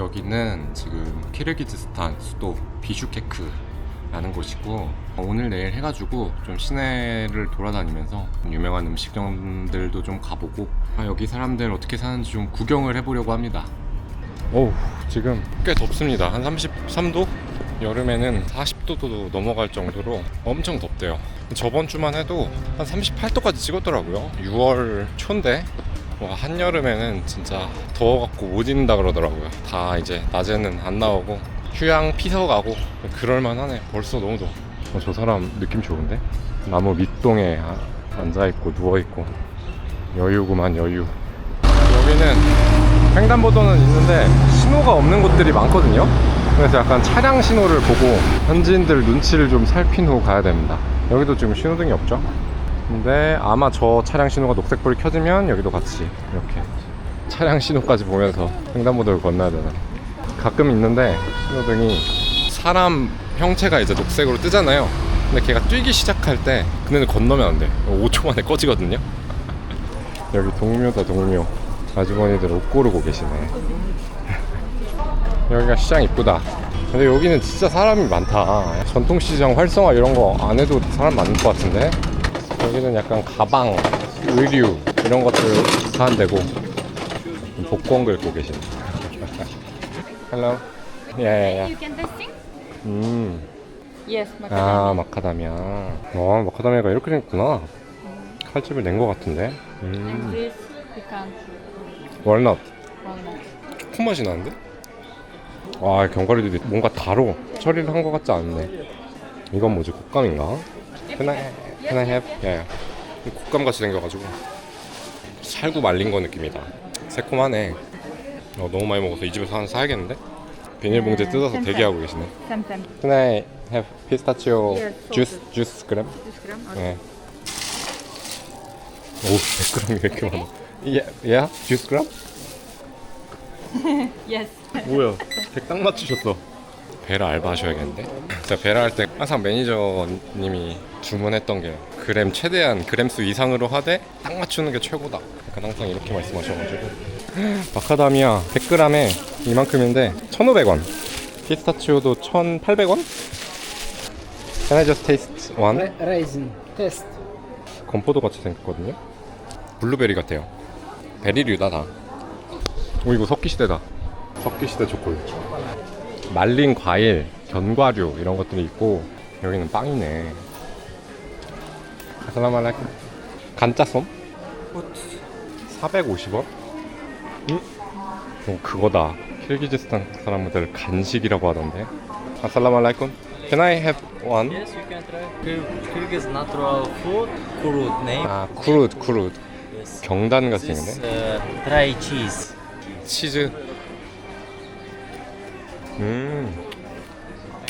여기는 지금 키르기즈스탄 수도 비슈케크라는 곳이고 오늘 내일 해가지고 좀 시내를 돌아다니면서 유명한 음식점들도 좀 가보고 여기 사람들 어떻게 사는지 좀 구경을 해보려고 합니다. 오, 지금 꽤 덥습니다. 한 33도? 여름에는 40도도 넘어갈 정도로 엄청 덥대요. 저번 주만 해도 한 38도까지 찍었더라고요. 6월 초인데 와, 한여름에는 진짜 더워갖고 못 있는다 그러더라고요. 다 이제 낮에는 안 나오고 휴양 피서 가고 그럴만 하네. 벌써 너무 더워. 저 사람 느낌 좋은데? 나무 밑동에 앉아있고 누워있고 여유구만 여유. 여기는 횡단보도는 있는데 신호가 없는 곳들이 많거든요. 그래서 약간 차량 신호를 보고 현지인들 눈치를 좀 살핀 후 가야 됩니다. 여기도 지금 신호등이 없죠? 근데 아마 저 차량 신호가 녹색불이 켜지면 여기도 같이 이렇게 차량 신호까지 보면서 횡단보도를 건너야 되나. 가끔 있는데 신호등이 사람 형체가 이제 녹색으로 뜨잖아요. 근데 걔가 뛰기 시작할 때 그네는 건너면 안 돼. 5초 만에 꺼지거든요. 여기 동묘다 동묘. 아주머니들 옷 고르고 계시네. 여기가 시장 이쁘다. 근데 여기는 진짜 사람이 많다. 전통시장 활성화 이런 거 안 해도 사람 많을 것 같은데. 여기는 약간 가방, 의류 이런 것들 사는 데고 복권 긁고 계시네. Hello. 야야야. You can testing? Yes, 아, macadamia. 마카다미아. 마카다미아가 이렇게 생겼구나. 칼집을 낸 것 같은데. And this pecan 월넛. walnut. 초코 맛이 나는데? 와, 견과류들이 뭔가 달어. 처리를 한 것 같지 않네. 이건 뭐지? 곶감인가? Can I have? 야야. 곶감 같이 생겨가지고 살구 말린 거 느낌이다. 새콤하네. 너무 많이 먹어서 이 집에서 하나 사야겠는데? 비닐봉지에 뜯어서 대기하고 계시네. Sam. Can I have pistachio Yes, juice 그램? This gram? 네. 오, 100g이 왜 이렇게 많아? Yeah? juice 그램? Yes. 뭐야? 100 딱 맞추셨어. 베라 알바 하셔야겠는데? 제가 베라 할 때 항상 매니저님이 주문했던 게 그램 최대한 그램수 이상으로 하되 딱 맞추는 게 최고다. 약간 항상 이렇게 말씀하셔가지고 마카다미아 100g에 이만큼인데 1,500원. 피스타치오도 1,800원? Can I just taste one? Raisin test. 건포도 같이 생겼거든요. 블루베리 같아요. 베리류다 다. 오, 이거 석기시대다. 석기시대 초콜릿. 말린 과일, 견과류 이런 것들이 있고 여기는 빵이네. 아살라말라이쿰. 간짜솜? 450원? 그거다. 키르기즈스탄 사람들 간식이라고 하던데. 아살라말라이쿰. Can I have one? Yes, you can try. Kyrgyz natural food, kurut name. 아, 쿠룻. Yes. 경단 같이 This 생겼네. dry cheese. 치즈.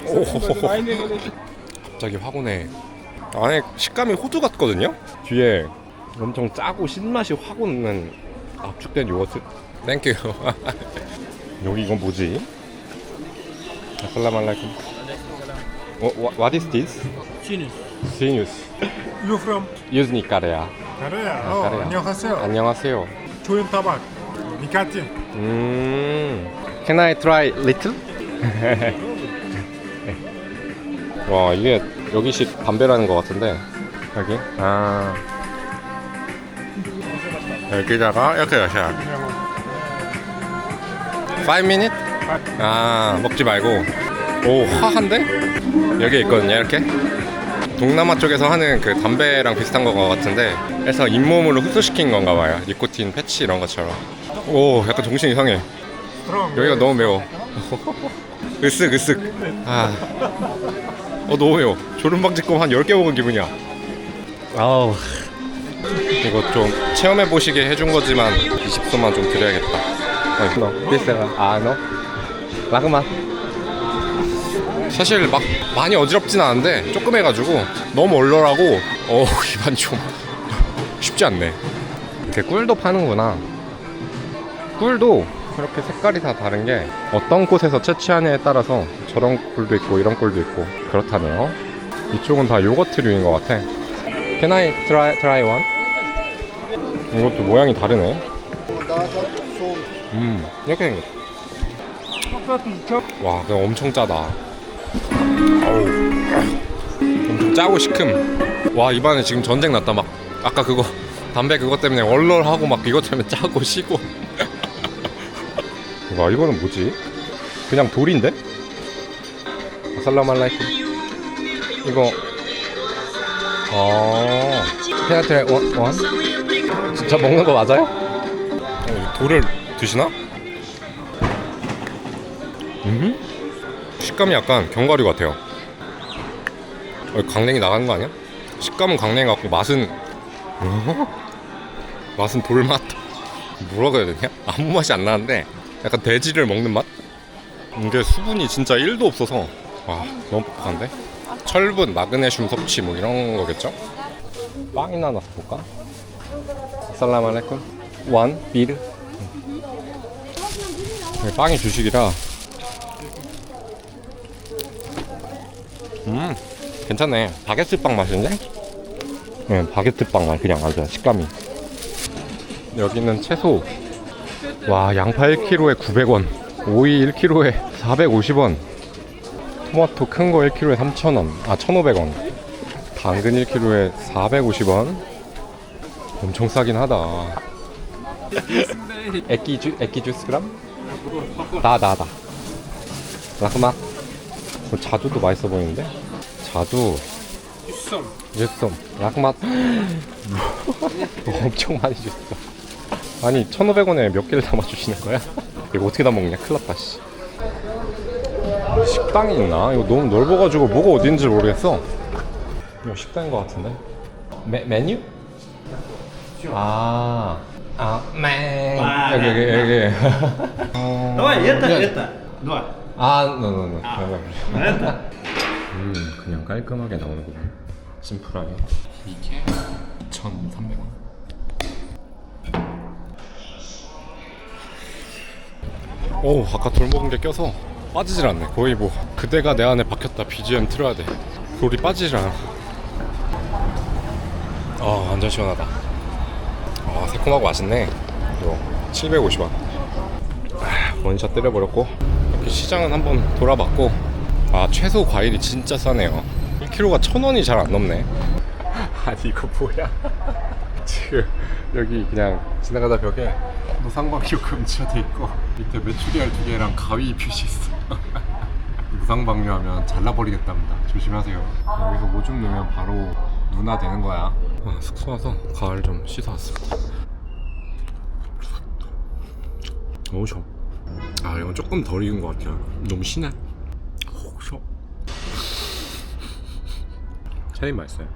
오, 갑자기 확 오네. 안에 식감이 호두 같거든요? 뒤에 엄청 짜고 신맛이 확 오는 압축된 요거트. 땡큐. 여기 이건 뭐지? 아살라말라이쿰. What is this? Chinese. Sinus. You from 유즈니 까레야. Korea? 아, Oh, Korea. 안녕하세요. 안녕하세요. Chewing tobacco. Nicotine. Can I try little? 와, 이게 여기식 담배라는 것 같은데 여기? 아, 여기다가 이렇게 마셔. 5 minute? 아, 먹지 말고. 오, 화한데? 여기 있거든요, 이렇게. 동남아 쪽에서 하는 그 담배랑 비슷한 거 같은데 그래서 잇몸으로 흡수시킨 건가 봐요. 니코틴 패치 이런 것처럼. 오, 약간 정신 이상해. Strong. 여기가 너무 매워. 으쓱. 아, 너무 매워. 졸음방지껌 한 10개 먹은 기분이야. 아우, 이거 좀 체험해보시게 해준 거지만 20소만 좀 드려야겠다. 너 비싸가? 아, 너? 라그만. 사실 막 많이 어지럽진 않은데 조금 해가지고 너무 얼얼하고 입안 좀 쉽지 않네. 이렇게 꿀도 파는구나. 꿀도 이렇게 색깔이 다 다른 게 어떤 곳에서 채취하냐에 따라서 저런 꿀도 있고 이런 꿀도 있고 그렇다네요. 이쪽은 다 요거트류인 것 같아. Can I try one? 이것도 모양이 다르네. 이렇게 생겼어. 와, 그냥 엄청 짜다. 어우, 엄청 짜고 시큼. 와, 입안에 지금 전쟁 났다. 막 아까 그거 담배 그거 때문에 얼얼하고 막 이것 때문에 짜고 시고. 와, 이거는 뭐지? 그냥 돌인데? 아살라말라이쿰. 이거 페나트레 원? 진짜 먹는 거 맞아요? 돌을 드시나? 식감이 약간 견과류 같아요. 강냉이 나가는 거 아니야? 식감은 강냉이 같고 맛은 맛은 돌맛. 뭐라고 해야 되냐? 아무 맛이 안 나는데 약간 돼지를 먹는 맛? 이게 수분이 진짜 1도 없어서 와, 너무 뻑뻑한데? 철분, 마그네슘 섭취 뭐 이런 거겠죠? 빵이나 넣어서 볼까? 살람 알레쿰 원 비르. 빵이 주식이라 괜찮네. 바게트 빵 맛인데? 네, 바게트 빵 맛. 그냥 아주 식감이. 여기는 채소. 와, 양파 1kg에 900원, 오이 1kg에 450원, 토마토 큰 거 1kg에 3,000원, 1,500원, 당근 1kg에 450원. 엄청 싸긴 하다. 에끼 주스 그람? 다. 라크맛. 자두도 맛있어 보이는데? 자두. 유썸. 라크맛. 엄청 많이 줬어. 아니 1,500원에 몇 개를 담아주시는 거야? 이거 어떻게 다 먹냐? 큰일 났다 씨. 식당이 있나? 이거 너무 넓어가지고 뭐가 어딘지 모르겠어. 이거 식당인 것 같은데? 메뉴? 여기. Это. Два. 노. 그냥 깔끔하게 나오는구나. 심플하게. 이게 2,300원. 오, 아까 돌 먹은 게 껴서 빠지질 않네. 거의 뭐 그대가 내 안에 박혔다 BGM 틀어야 돼. 돌이 빠지질 않아. 완전 시원하다. 새콤하고 맛있네. 이거 750원. 원샷 때려버렸고, 이렇게 시장은 한번 돌아봤고, 채소 과일이 진짜 싸네요. 1kg가 1,000원이 잘 안 넘네. 아니 이거 뭐야? 지금 여기 그냥 지나가다 벽에 무상방류 금지가 돼 있고 밑에 메추리알 2개랑 가위 표시 있어. 무상방류하면 잘라버리겠답니다. 조심하세요. 여기서 오줌 넣으면 바로 누나 되는 거야. 숙소 와서 가을 좀 씻어 왔습니다. 너무 시원. 이건 조금 덜 익은 것 같아요. 너무 진해. 시원. 체리 맛있어요.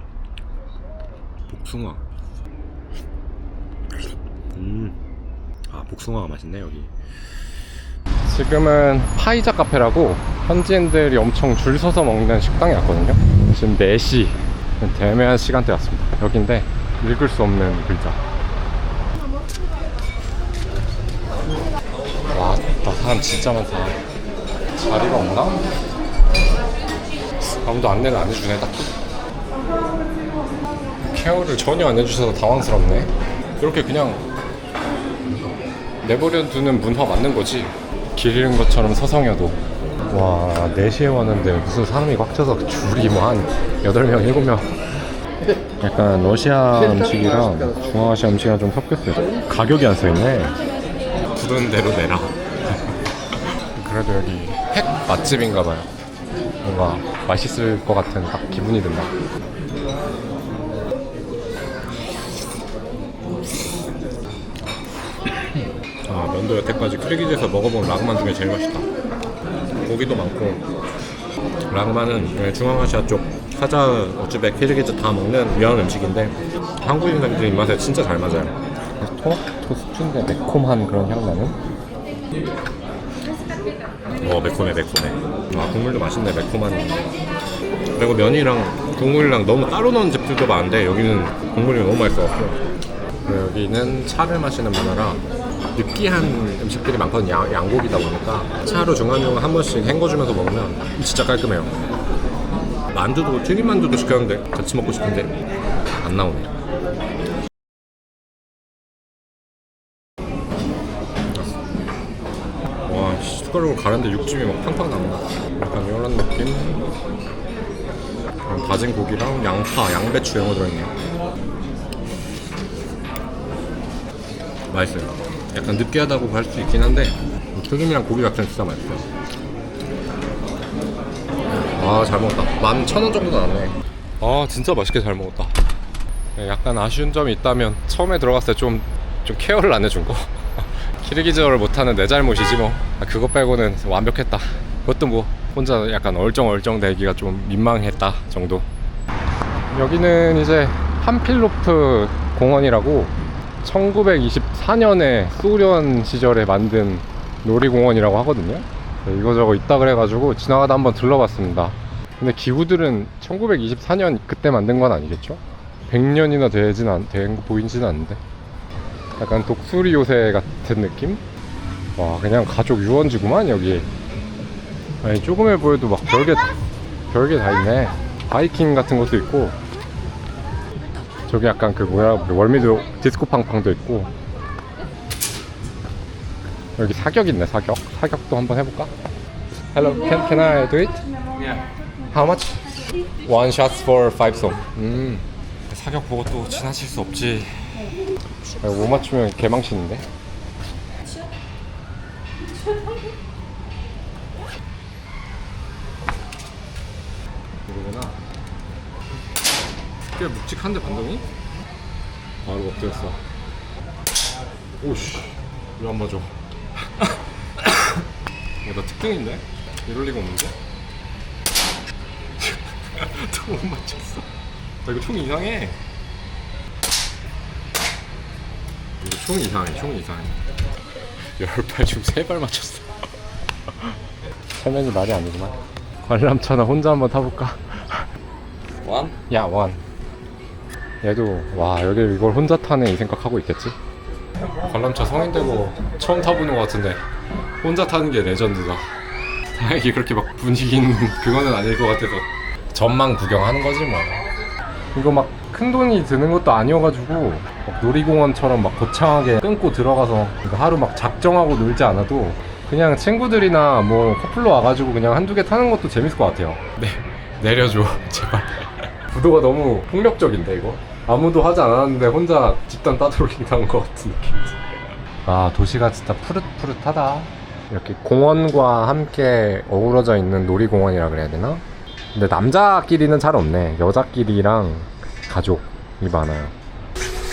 복숭아. 복숭아가 맛있네 여기. 지금은 파이자 카페라고 현지인들이 엄청 줄 서서 먹는 식당에 왔거든요. 지금 4시 대매한 시간대 왔습니다. 여긴데 읽을 수 없는 글자. 와, 사람 진짜 많다. 자리가 없나? 아무도 안내를 안 해주네 딱히. 케어를 전혀 안 해주셔서 당황스럽네. 이렇게 그냥 내버려두는 문화 맞는 거지. 길 잃은 것처럼 서성여도. 와, 4시에 왔는데 무슨 사람이 꽉 차서 줄이 뭐 한 8명, 7명. 약간 러시아 음식이랑 중앙아시아 음식이랑 좀 섞였어요. 가격이 안 써있네. 부른 대로 내라. 그래도 여기 팩 맛집인가봐요. 뭔가 맛있을 것 같은 딱 기분이 든다. 면도 여태까지 크리기즈에서 먹어본 라그만 중에 제일 맛있다. 고기도 많고, 라그만은 중앙아시아 쪽 카자, 우즈벡, 키르기즈 다 먹는 면 음식인데 한국인들 입맛에 진짜 잘 맞아요. 토마토 스프인데 매콤한 그런 향 나는? 매콤해. 국물도 맛있네. 매콤한. 그리고 면이랑 국물이랑 너무 따로 넣은 집들도 많은데 여기는 국물이 너무 맛있어갖고. 여기는 차를 마시는 문화라 느끼한 음식들이 많거든요. 양고기다 보니까 차로 중간중간 한 번씩 헹궈주면서 먹으면 진짜 깔끔해요. 만두도, 튀김 만두도 시켰는데 같이 먹고 싶은데 안 나오네. 와, 밀가루로 가는데 육즙이 막 팡팡 나온다. 약간 이런 느낌. 다진 고기랑 양파, 양배추 이런 거 들어있네요. 맛있어요. 약간 느끼하다고 할 수 있긴 한데 튀김이랑 고기 자체는 진짜 맛있어요. 아, 잘 먹었다. 11,000원 정도 나왔네. 아, 진짜 맛있게 잘 먹었다. 약간 아쉬운 점이 있다면 처음에 들어갔을 때 좀 케어를 안 해준 거. 키르기즈어를 못하는 내 잘못이지 뭐. 그거 빼고는 완벽했다. 그것도 뭐 혼자 약간 얼쩡얼쩡 대기가 좀 민망했다 정도. 여기는 이제 한필로프 공원이라고 1924년에 소련 시절에 만든 놀이공원이라고 하거든요. 이거저거 있다 그래가지고 지나가다 한번 들러봤습니다. 근데 기구들은 1924년 그때 만든 건 아니겠죠? 100년이나 된 거 보이지는 않는데 약간 독수리 요새 같은 느낌? 와, 그냥 가족 유원지구만 여기. 아니, 조금해 보여도 막 별게 다 있네. 바이킹 같은 것도 있고, 저기 약간 그 뭐야, 월미도 디스코 팡팡도 있고, 여기 사격 있네. 사격도 한번 해볼까? Hello, can I do it? Yeah. How much? One shot for 5 song. 사격 보고 또 지나칠 수 없지. 못 맞추면 개망신인데. 이거구나. 꽤 묵직한데 반동이? 바로 엎드렸어. 오씨, 이거 한번 줘. 이거 나 특등인데? 이럴 리가 없는데? 또 못 맞췄어. 나 이거 총 이상해. 이거 총 이상해. 10발 중 3발 맞췄어. 체면이 말이 아니구만. 관람차나 혼자 한번 타볼까? One? 야, 원. 얘도 와, 여기 이걸 혼자 타네 이 생각하고 있겠지? 관람차 성인 되고 처음 타보는 것 같은데 혼자 타는 게 레전드다. 다행히 그렇게 막 분위기 있는 그거는 아닐 것 같아서 전망 구경하는 거지 뭐. 이거 막 큰 돈이 드는 것도 아니어가지고 막 놀이공원처럼 막 거창하게 끊고 들어가서 하루 막 작정하고 놀지 않아도 그냥 친구들이나 뭐 커플로 와가지고 그냥 한두 개 타는 것도 재밌을 것 같아요. 네, 내려줘 제발. 구도가 너무 폭력적인데 이거? 아무도 하지 않았는데 혼자 집단 따돌림당한 것 같은 느낌이지. 아, 도시가 진짜 푸릇푸릇하다. 이렇게 공원과 함께 어우러져 있는 놀이공원이라 그래야 되나? 근데 남자끼리는 잘 없네. 여자끼리랑 가족이 많아요.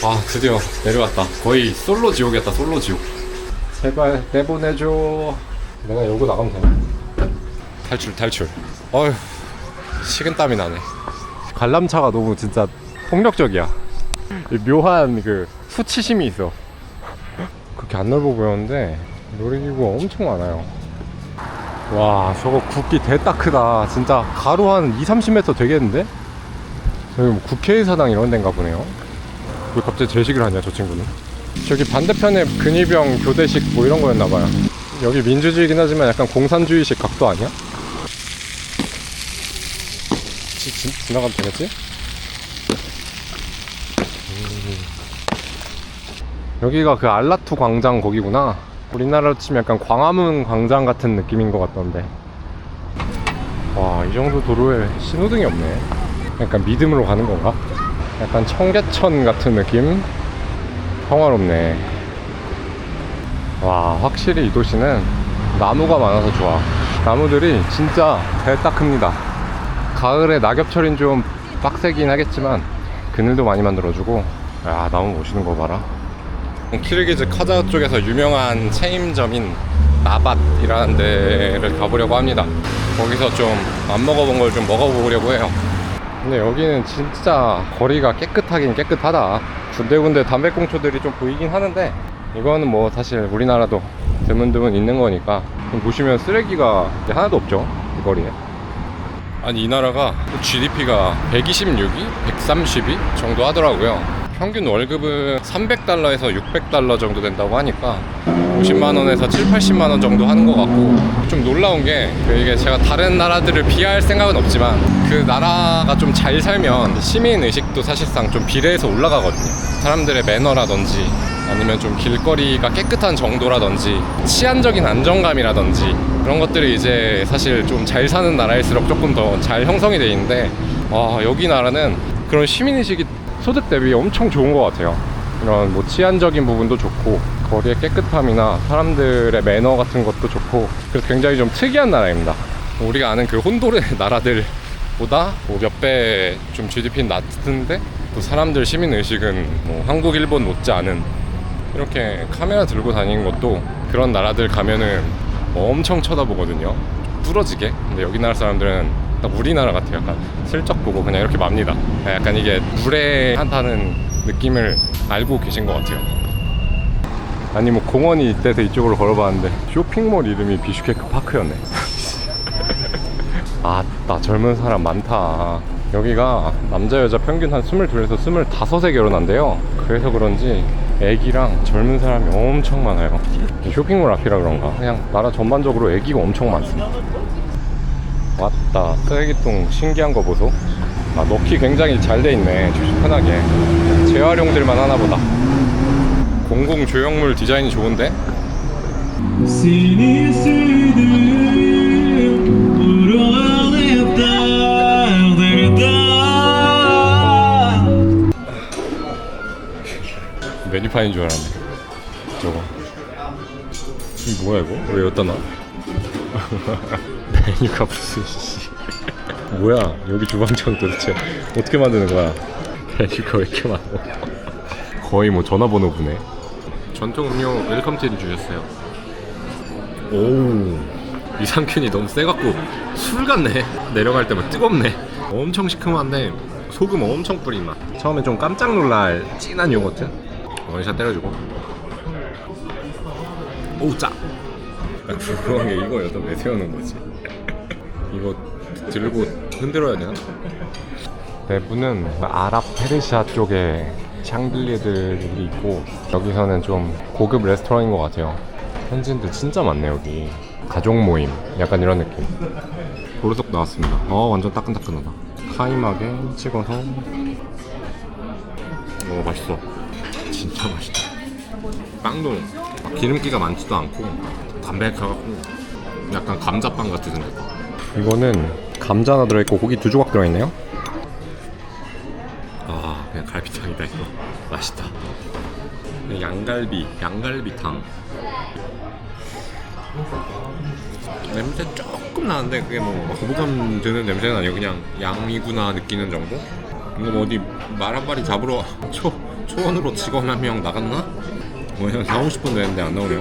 아, 드디어 내려왔다. 거의 솔로 지옥이었다. 솔로 지옥. 제발 내보내줘. 내가 여기로 나가면 되나? 탈출. 어휴, 식은땀이 나네. 관람차가 너무 진짜 폭력적이야. 묘한 그 수치심이 있어. 그렇게 안 넓어 보였는데 놀이기구가 엄청 많아요. 와, 저거 굵기 대따 크다. 진짜 가로 한 2-30m 되겠는데? 저기 뭐 국회의사당 이런 데인가 보네요. 왜 갑자기 제식을 하냐 저 친구는. 저기 반대편에 근위병 교대식 뭐 이런 거였나봐요. 여기 민주주의긴 하지만 약간 공산주의식 각도 아니야? 지나가면 되겠지? 여기가 그 알라투 광장 거기구나. 우리나라로 치면 약간 광화문 광장 같은 느낌인 것 같던데. 와, 이 정도 도로에 신호등이 없네. 약간 믿음으로 가는 건가? 약간 청계천 같은 느낌? 평화롭네. 와, 확실히 이 도시는 나무가 많아서 좋아. 나무들이 진짜 대따 큽니다. 가을에 낙엽철인 좀 빡세긴 하겠지만 그늘도 많이 만들어주고. 야, 나무 멋있는 거 봐라. 키르기즈 카자흐 쪽에서 유명한 체임점인 나밭이라는 데를 가보려고 합니다. 거기서 좀 안 먹어본 걸 좀 먹어보려고 해요. 근데 여기는 진짜 거리가 깨끗하긴 깨끗하다. 군데군데 담배꽁초들이 좀 보이긴 하는데 이거는 뭐 사실 우리나라도 드문드문 있는 거니까. 보시면 쓰레기가 하나도 없죠, 이 거리에. 아니, 이 나라가 GDP가 126위? 130위 정도 하더라고요. 평균 월급은 300달러에서 600달러 정도 된다고 하니까 50만원에서 70-80만원 정도 하는 것 같고, 좀 놀라운 게 이게 제가 다른 나라들을 비하할 생각은 없지만 그 나라가 좀 잘 살면 시민의식도 사실상 좀 비례해서 올라가거든요. 사람들의 매너라든지 아니면 좀 길거리가 깨끗한 정도라든지 치안적인 안정감이라든지 그런 것들이 이제 사실 좀 잘 사는 나라일수록 조금 더 잘 형성이 돼 있는데, 여기 나라는 그런 시민의식이 소득 대비 엄청 좋은 것 같아요. 이런 뭐 치안적인 부분도 좋고 거리의 깨끗함이나 사람들의 매너 같은 것도 좋고, 그래서 굉장히 좀 특이한 나라입니다. 우리가 아는 그 혼돈의 나라들보다 뭐 몇 배 좀 GDP는 낮은데 또 사람들 시민의식은 뭐 한국, 일본 못지않은, 이렇게 카메라 들고 다니는 것도 그런 나라들 가면은 엄청 쳐다보거든요. 부러지게. 근데 여기 나라 사람들은 딱 우리나라 같아요. 약간 슬쩍 보고 그냥 이렇게 맙니다. 약간 이게 무례하다는 느낌을 알고 계신 것 같아요. 아니 뭐 공원이 이때서 이쪽으로 걸어봤는데 쇼핑몰 이름이 비슈케크 파크였네. 아따 젊은 사람 많다. 여기가 남자 여자 평균 한 22에서 25에 결혼한대요. 그래서 그런지 애기랑 젊은 사람이 엄청 많아요. 쇼핑몰 앞이라 그런가 그냥 나라 전반적으로 애기가 엄청 많습니다. 왔다. 쓰레기통 신기한 거 보소. 넣기 굉장히 잘 돼 있네. 편하게. 재활용들만 하나 보다. 공공 조형물 디자인이 좋은데? 메뉴판인 줄 알았네. 저거 이거 뭐야 이거? 왜 여기다 놔? 메뉴가 무슨 뭐야 여기 주방장 도대체 어떻게 만드는 거야? 메뉴가 왜 이렇게 많아? 거의 뭐 전화번호부네. 전통 음료 웰컴티를 주셨어요. 오, 이 상균이 너무 세갖고 술 같네. 내려갈 때 막 뜨겁네. 엄청 시큼한데 소금 엄청 뿌린 맛. 처음에 좀 깜짝 놀랄 진한 요거트 원샷 때려주고. 오, 짜. 궁금한 게 이거 여기다 왜 세우는 거지? 이거 들고 흔들어야 되나? 내부는 아랍 페르시아 쪽에 샹들리에들이 있고, 여기서는 좀 고급 레스토랑인 것 같아요. 현지인들 진짜 많네 여기. 가족 모임 약간 이런 느낌. 보르속 나왔습니다. 완전 따끈따끈하다. 카이막에 찍어서. 오, 맛있어. 진짜 맛있다. 빵도 기름기가 많지도 않고 담백하고 약간 감자빵 같이 생겼다. 이거는 감자 하나 들어있고 고기 2조각 들어있네요. 그냥 갈비탕이다 이거. 맛있다. 양갈비탕. 냄새 조금 나는데 그게 뭐 거부감 드는 냄새는 아니고 그냥 양이구나 느끼는 정도? 이거 뭐 어디 말 한 마리 잡으러 초원으로 직원 한 명 나갔나? 뭐 그냥 40-50분 되는데 안 나오네요.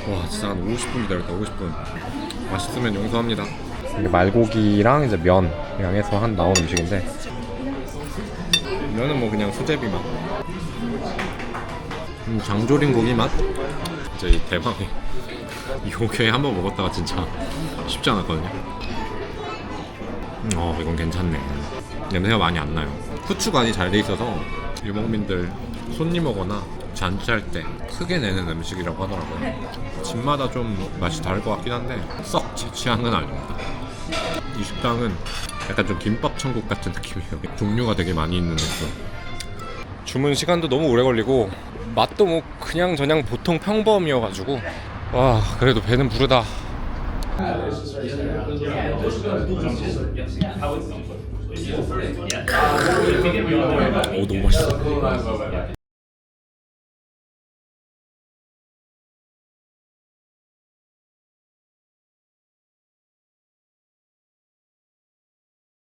와 진짜 한 50분 기다렸다. 50분. 맛있으면 용서합니다. 이게 말고기랑 이제 면이랑 해서 한 나온 음식인데, 면은 뭐 그냥 수제비 맛. 장조림 고기 맛. 진짜 이 대박이. 이렇게 한번 먹었다가 진짜 쉽지 않았거든요. 이건 괜찮네. 냄새가 많이 안 나요. 후추 간이 잘 돼 있어서 유목민들 손님 오거나 잔치할 때 크게 내는 음식이라고 하더라고요. 집마다 좀 맛이 다를 것 같긴 한데 썩 제 취향은 아닙니다. 이 식당은 약간 좀 김밥 천국 같은 느낌이에요. 종류가 되게 많이 있는 느낌. 주문 시간도 너무 오래 걸리고 맛도 뭐 그냥 저냥 보통 평범이어가지고 와 그래도 배는 부르다. 오 너무 맛있어.